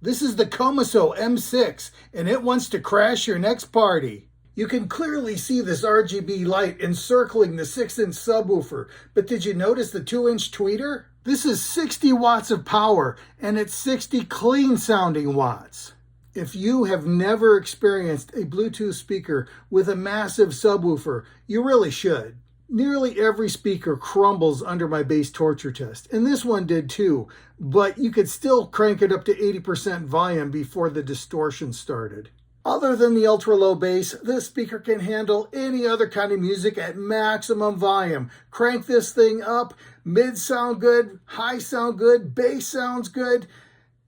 This is the COMISO M6, and it wants to crash your next party. You can clearly see this RGB light encircling the 6-inch subwoofer, but did you notice the 2-inch tweeter? This is 60 watts of power, and it's 60 clean sounding watts. If you have never experienced a Bluetooth speaker with a massive subwoofer, you really should. Nearly every speaker crumbles under my bass torture test, and this one did too, but you could still crank it up to 80% volume before the distortion started. Other than the ultra-low bass, this speaker can handle any other kind of music at maximum volume. Crank this thing up, mid sound good, high sound good, bass sounds good.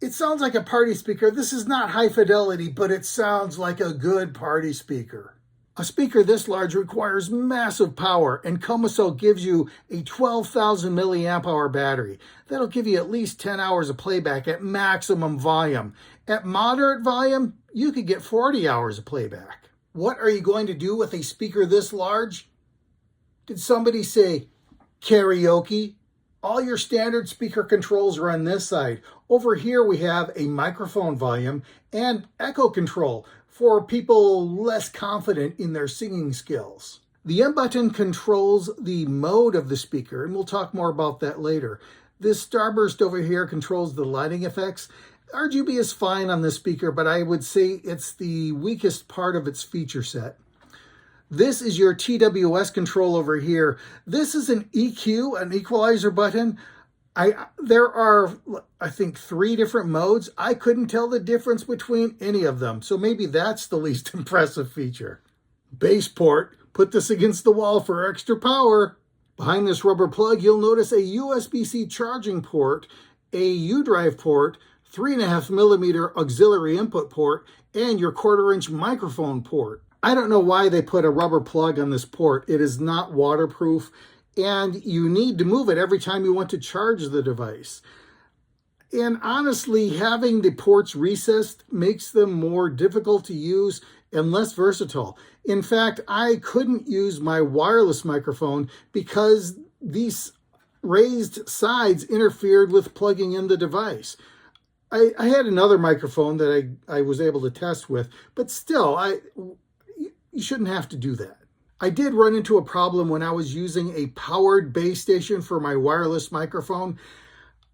It sounds like a party speaker. This is not high fidelity, but it sounds like a good party speaker. A speaker this large requires massive power, and COMISO gives you a 12,000 milliamp hour battery. That'll give you at least 10 hours of playback at maximum volume. At moderate volume, you could get 40 hours of playback. What are you going to do with a speaker this large? Did somebody say karaoke? All your standard speaker controls are on this side. Over here we have a microphone volume and echo control for people less confident in their singing skills. The M button controls the mode of the speaker, and we'll talk more about that later. This starburst over here controls the lighting effects. RGB is fine on this speaker, but I would say it's the weakest part of its feature set. This is your TWS control over here. This is an EQ, an equalizer button. There are, I think, 3 different modes. I couldn't tell the difference between any of them, so maybe that's the least impressive feature. Bass port. Put this against the wall for extra power. Behind this rubber plug, you'll notice a USB-C charging port, a U-drive port, 3.5mm auxiliary input port, and your 1/4-inch microphone port. I don't know why they put a rubber plug on this port. It is not waterproof, and you need to move it every time you want to charge the device. And honestly, having the ports recessed makes them more difficult to use and less versatile. In fact, I couldn't use my wireless microphone because these raised sides interfered with plugging in the device. I had another microphone that I was able to test with, but still, you shouldn't have to do that. I did run into a problem when I was using a powered base station for my wireless microphone.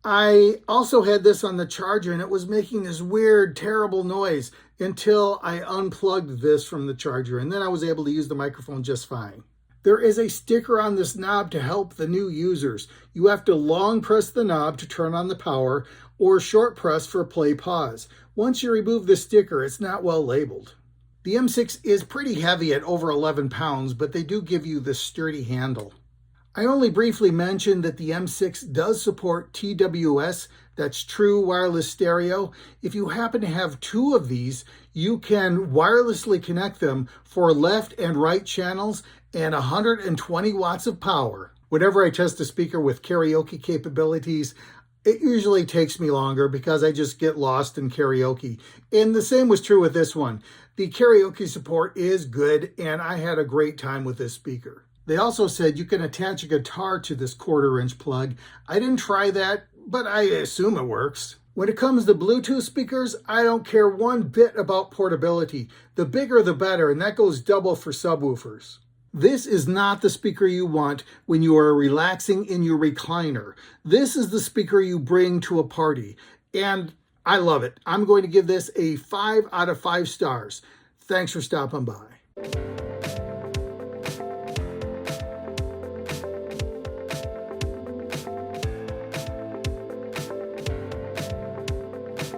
I also had this on the charger, and it was making this weird, terrible noise until I unplugged this from the charger, and then I was able to use the microphone just fine. There is a sticker on this knob to help the new users. You have to long press the knob to turn on the power, or short press for play pause. Once you remove the sticker, it's not well labeled. The M6 is pretty heavy at over 11 pounds, but they do give you this sturdy handle. I only briefly mentioned that the M6 does support TWS, that's True Wireless Stereo. If you happen to have 2 of these, you can wirelessly connect them for left and right channels and 120 watts of power. Whenever I test a speaker with karaoke capabilities, it usually takes me longer because I just get lost in karaoke. And the same was true with this one. The karaoke support is good, and I had a great time with this speaker. They also said you can attach a guitar to this 1/4-inch plug. I didn't try that, but I assume it works. When it comes to Bluetooth speakers, I don't care one bit about portability. The bigger the better, and that goes double for subwoofers. This is not the speaker you want when you are relaxing in your recliner. This is the speaker you bring to a party, and I love it. I'm going to give this a 5 out of 5 stars. Thanks for stopping by.